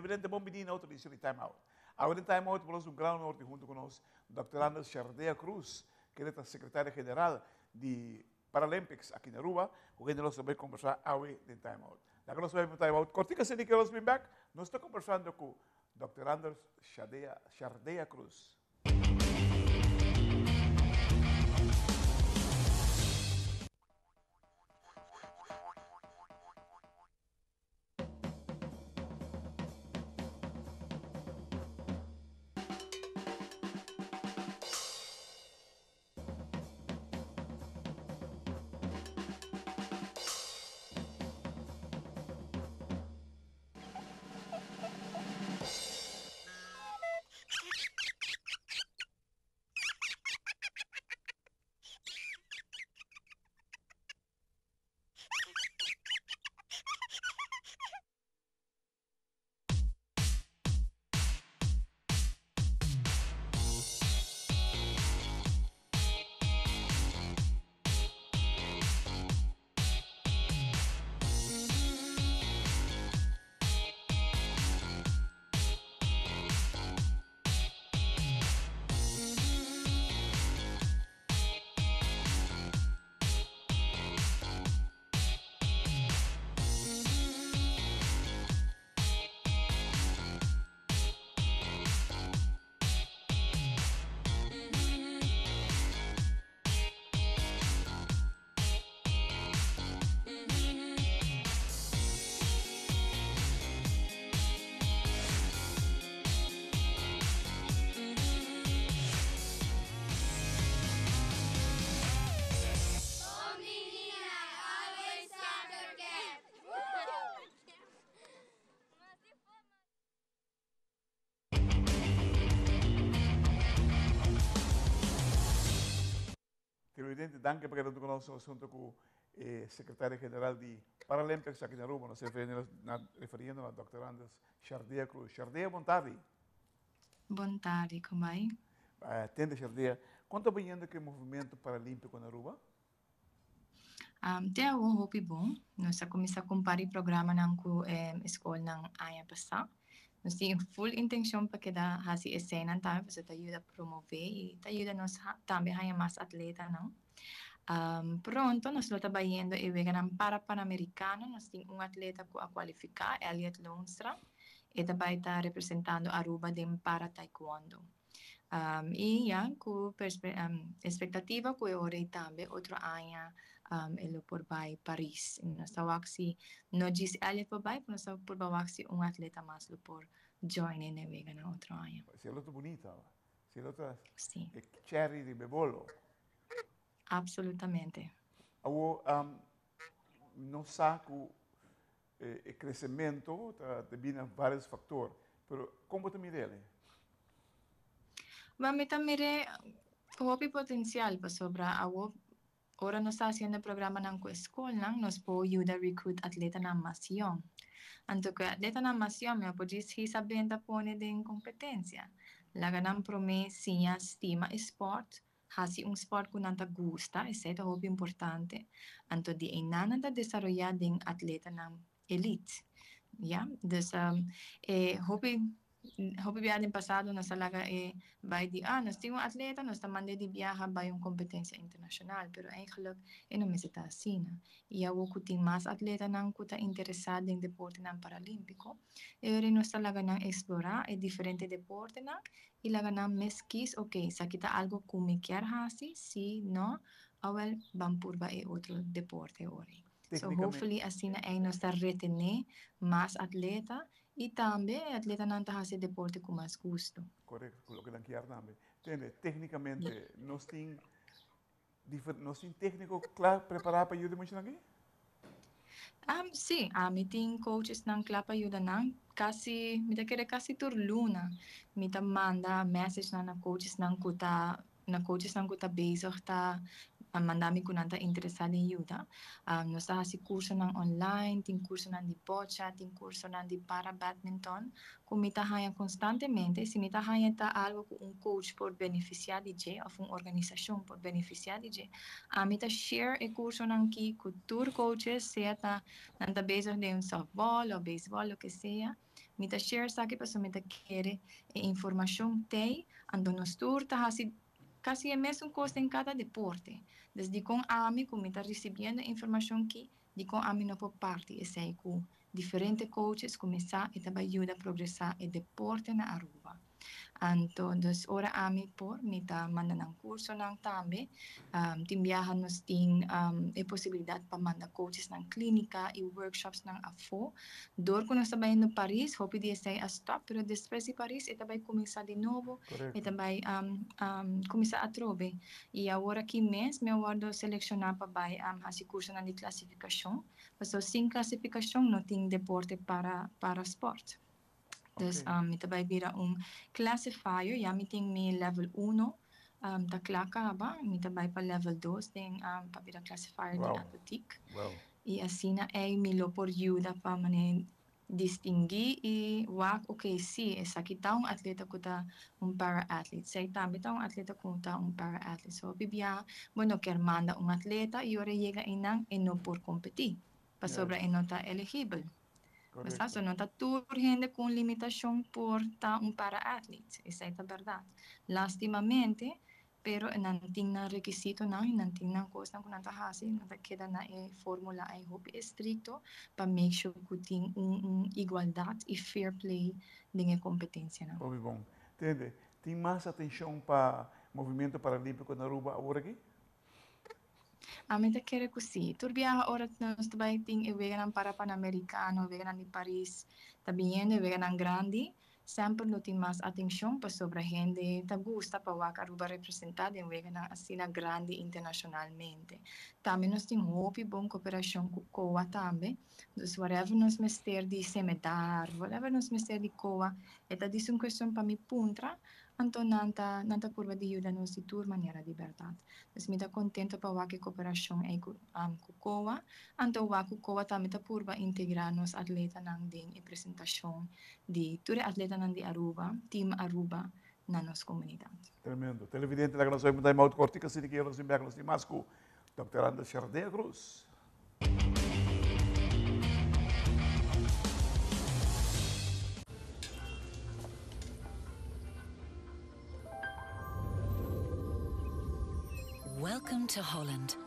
Presidente Bombidina, outro disse time out. Agora em time out, vamos um grande norte junto conosco, Dr. Anders Chardea Cruz, que ele é secretário-geral de Paralympics aqui na Aruba, com quem nós vamos conversar hoje em time out. Agora nós vamos time out. Cortica se que nós back, nós estamos conversando com Dr. Anders Chardea Cruz. Presidente, danke por estar conosco junto com o secretário-geral de Paralympics aqui na Aruba, nós referindo a Dr. Anders Chardea Cruz. Chardea, boa tarde. Boa tarde, como vai? Tende, Chardea. Conta bem ainda que o movimento paralímpico na Aruba? Tem um hobby bom. Nós começamos a comparar o programa na escola na ano passado. Nós temos full intenção para que da hasi cena tá, para te ajuda a promover e te ajuda nós também a mais atleta não. Pronto, nós estamos trabalhando e vegano para Pan-Americano, nós temos atleta que a qualificar, Elliot Lundström, e também está representando Aruba para Taekwondo. E com expectativa que eu orei também outro ano ele por vai Paris. Nós estamos não diz Elliot por vai, nós estamos por vai atleta mais por join in vegano outro ano. Se é muito bonita, se é outra Sim. cherry de bebolo. Absolutamente. Não sabe o crescimento tem vários fatores, mas como também dele? Mas também o potencial para sobra Ora nós estamos fazendo programa na escola, nós podemos ajudar a recrutar atleta na nação. Então, que atleta na nação, eu posso saber da pone de competência. La gran promessa, estima esporte, hasi sport que não te gusta, isso é muito importante. Então, de nada de desenvolver de atleta na elite. Ja, dus hobby viagem passado nós talaga vai de nós temos atleta nós também de viajar vai competência internacional pero eigenlijk não me está assim e eu que tem mais atleta não que está interessado em deporte não paralímpico e nós talaga não explorar diferente deporte não e laga não mesquis ok se kita algo que me quer fazer se não awel vamos por vai outro deporte ori. So hopefully assim nós está retener mais atleta e também atleta não está fazendo deporte com mais gosto. Correto, o que não quer também. Entende? Tecnicamente, nós temos técnico claro preparado para ajudar muito aqui? Sim, me tem coaches não claro para ajudar não. Me quer quase tur luna. Me manda message na coaches não kuta bezig ta mandami ko nanta interessado em ajuda. Nós temos curso ng online, tem curso ng di bocha, tem curso ng di para badminton. Kung mita haya constantemente, se mita haya ta algo com coach por beneficiar de je, ou uma organização por beneficiar de je, mita share e curso ng ki culture coaches, seja ta nanta bezig de softball ou baseball, o que seja. mita share sa akin, paso mita kere informação tem, ando nos tour, ta hasi casi a mesma coisa em cada deporte. Desde com ami, como está recebendo informação que, de com ami não por parte, e sei com diferentes coaches começar e também ajuda a progressar o deporte na Aruba. Anto, dus ora ami por, nita manda ng kurso ng tambe, timbiyahan nos ting e posibilidad pa manda coaches ng klinika, e workshops ng AFO. Dor ko sabay no Paris, hope di say a stop, pero después si Paris, itabay kumisa de novo, itabay kumisa atrobe. E agora que mês, me awardo selecionar pa bay hasi kurso ng di klasifikasyon. So, sin klasifikasyon, no ting deporte para sport. Dus mitabay bira classifier, ya miting mi level 1, ta klaka ba, mitabay pa level 2, ting pa bira classifier di atletik. E assim é milo por ajuda pa mane distingui e wak si, esa kita atleta kuta para-athlete. Say tambi ta atleta kuta para-athlete. So bibia, bueno, quer manda atleta e ora llega inang no por competir. Pa sobra ta eligible. Basta, so, não está tudo gente com limitação por estar para-athlete. Essa é a verdade. Lastimamente, pero não tem requisito, não tem coisa que não está fazendo, não queda na fórmula aí estricto para make sure que tem igualdade e fair play na competência. Muito bom. Entende? Tem mais atenção para o movimento paralímpico na Aruba agora aqui? A meta quer que sim. Turbia ora nós também tem e vegan para Pan-Americano, vegan de Paris, também e vegan grande. Sempre não tem mais atenção para sobre a gente. Tá gusta para o Aruba representada em vegan assim grande internacionalmente. Também nós tem hope bom cooperação com COA também. Dus whatever nós mester de semedar, whatever nós mester de COA, esta é uma questão para me puntra. Anto nanta curva de ajuda nos de tour maneira de verdade. Mas me dá contenta para o que cooperação é com COA. Anto o COA também tá curva integrar nos atleta nang ding e apresentação de tour atleta nang de Aruba, team Aruba na nossa comunidade. Tremendo. Televidente da nossa comunidade muito cortica se que nós enviamos de Masco, Dr. Anders Chardea Cruz. Welcome to Holland.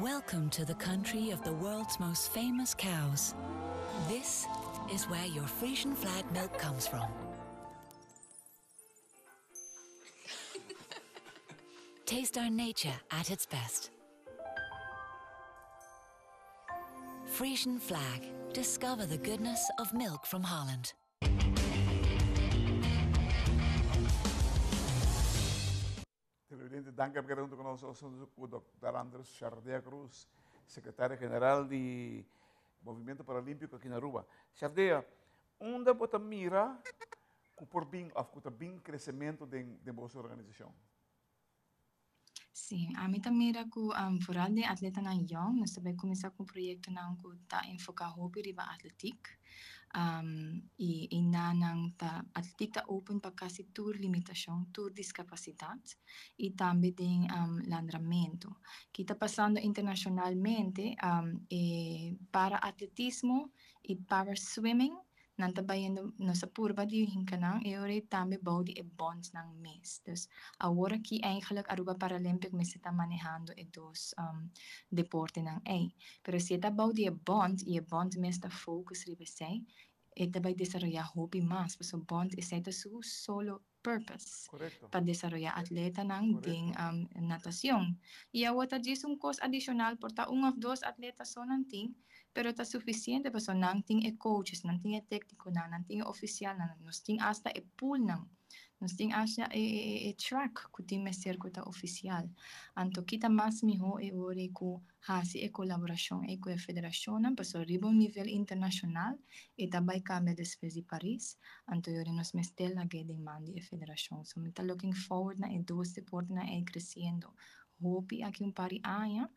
Welcome to the country of the world's most famous cows. This is where your Frisian flag milk comes from. Taste our nature at its best. Frisian flag. Discover the goodness of milk from Holland. Televidente, danke por junto con nosotros, Dr. Anders Chardea Cruz, secretario general del Movimiento Paralímpico aquí en Aruba. Chardea, onde você mira por bem crescimento de vossa organização? Sim, a mim também mira que foral de atleta na young, nós também começar com um projeto na que tá enfocado hobby riba atletik. E na nang ta atletik ta open para quase tour limitação, tour discapacidade e também tem landramento. Que está passando internacionalmente para atletismo e para swimming. Nanta bayendo nossa curva de hinkanang e ore tambe body e bonds ng mes. Dus agora que eigenlijk Aruba Paralympic mes está manejando e dos deporte ng A. Pero si eta body e bond mes está focus ribe sei, eta bay desarrollar hobby mas, so bond is eta su solo purpose para desarrollar atleta ng ding natación. E agora diz cost adicional por ta of dos atletas son ng ting, pero está suficiente para nang ting e coaches, nang ting e técnico nang ting e oficial nos ting hasta e pool nos ting hasta e track kuting meser ko ta oficial. Anto kita mas miho e ore ko hasi e colaboração e ko e federação para ribong nível internacional e tabay kami después de Paris. Anto yore nos mestel na geding mandi e federação. So mita looking forward na e dos deporte na e crescendo. Hopi aqui pari aya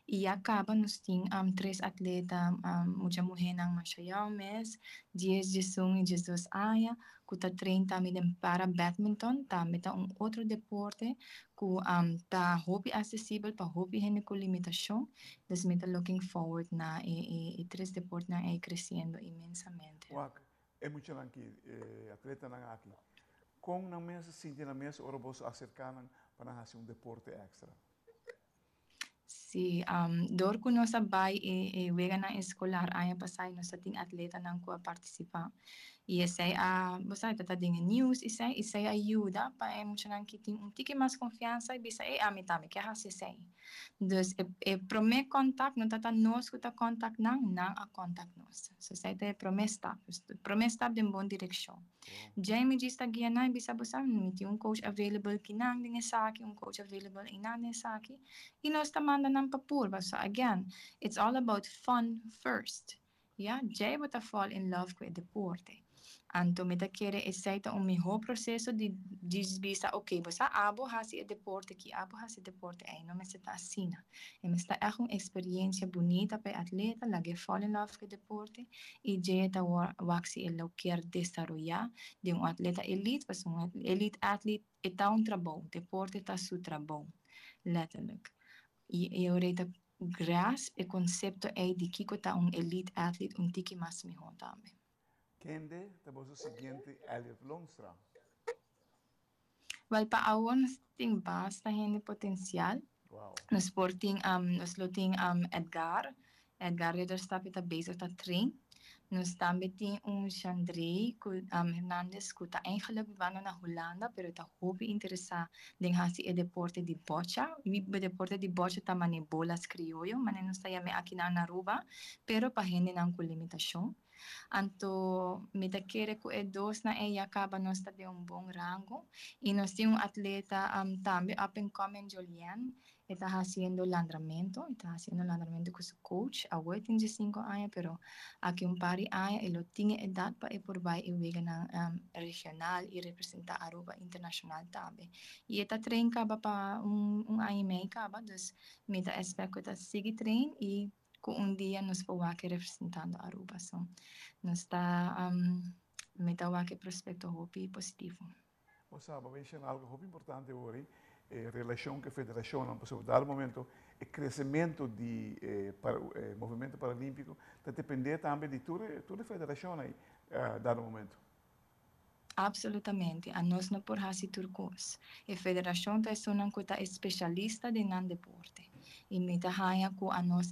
e acaba nos tem 3 atletas, muita mulher nang masyayao mes, 10 jesung e 12 aya, kuta 30 midem para badminton, também tá outro deporte ku tá hobby acessível para hobby hene com limitação, das mita looking forward na e 3 deportes na crescendo imensamente. Wak, é muito aqui, atleta não aqui. Com na mesa, sim, na mesa, ora você acercar para fazer deporte extra. Si door ko no sa bay wega na escolar aya pasay no sa ting atleta nang ko participar. E isay basta tata ding news isay ayuda pa emocionan kiting tiki mas confiança e bisa amitami que hasi isay. Dus prome contact no tata nos ko ta contact nang a contact nos. So say te prome stop din bon direction. Jamie gista gianay bisa bosa miti coach available kinang ding saki coach available inang saki. Inos tamanda ng papurba. So again, it's all about fun first. Yeah, jay bota fall in love com o deporte. Anto meta kere essaita miho processo de bisa okay, basta abo hasi e deporte ki abo hasi deporte ay no me seta assina. E me sta echt experiência bonita para atleta, lage fall in love com o deporte e jay ta waxi e lo quer desarrollar de atleta elite, pas elite athlete eta trabalho, deporte ta su trabalho. Letterlijk. Eu reita grasp o concepto de que está elite athlete tiki mais melhor também. Quem é o seguinte Elliot Longström? Well, para nós tem bastante potencial. Wow. Nós sporting nós loting Edgar Ridderstap está bezig te train. Nós também tem Chandrey Hernandez que está eigenlijk van na Holanda, pero está hobby interessa em hasi e deporte de bocha. O deporte de bocha está mane bolas criollo, mane nós está yame aqui na Aruba, pero para gente não com limitação. Anto me da querer que dos na acaba nós está de bom rango e nós temos atleta também up and coming Julian. Está haciendo lanzamiento con su coach, a 85 años, pero aquí un par de años, y lo tiene edad para ir por ahí y venir regional y representar Aruba internacional también. Y esta tren acaba para un año y medio, entonces me da espero que siga tren y que día nos pueda representando Aruba. So, nos está, me da que prospecto hopi positivo. O sea, vamos a mencionar algo muy importante hoy. Relação com a federação, não posso dar momento o crescimento do movimento paralímpico está depender também de toda a federação aí dar momento. Absolutamente, a nós não por hasi turcos. A federação é uma coisa especialista de nan deporte. E me da haya com a nós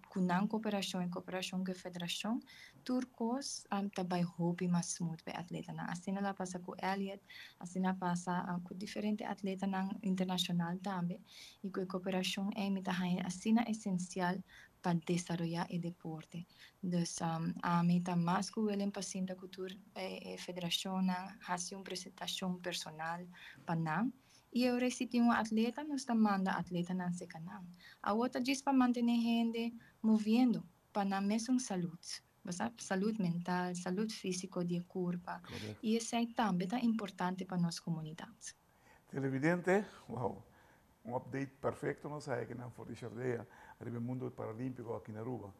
com nan cooperação com a federação, turcos também hobby mais smooth para atleta na. Assim ela passa com Elliot, assim ela passa com diferentes atletas na internacional também. E com a cooperação me da haya assim é essencial para desarrollar o deporte. Dus a meta mais que o Elen Pacinta Cultura Federação faz uma apresentação personal para nós. E eu recebi atleta, nós manda atleta na secanão. A outra diz para manter a gente movendo, para na mesma saúde. Saúde mental, saúde física de corpo. E isso é também importante para nossa comunidade. Televidente, wow. Update perfecto nos hay que nos fue Chardea al mundo paralímpico aquí en Aruba,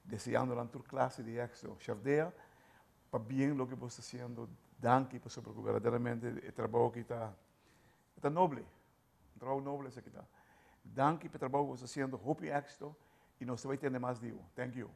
deseando la clase de éxito. Chardea, para bien lo que vos está haciendo, danke por su verdaderamente el trabajo que está noble, un trabajo noble ese que está. Danke por el trabajo que vos está haciendo, hope éxito y nos va a tener más digo. Thank you.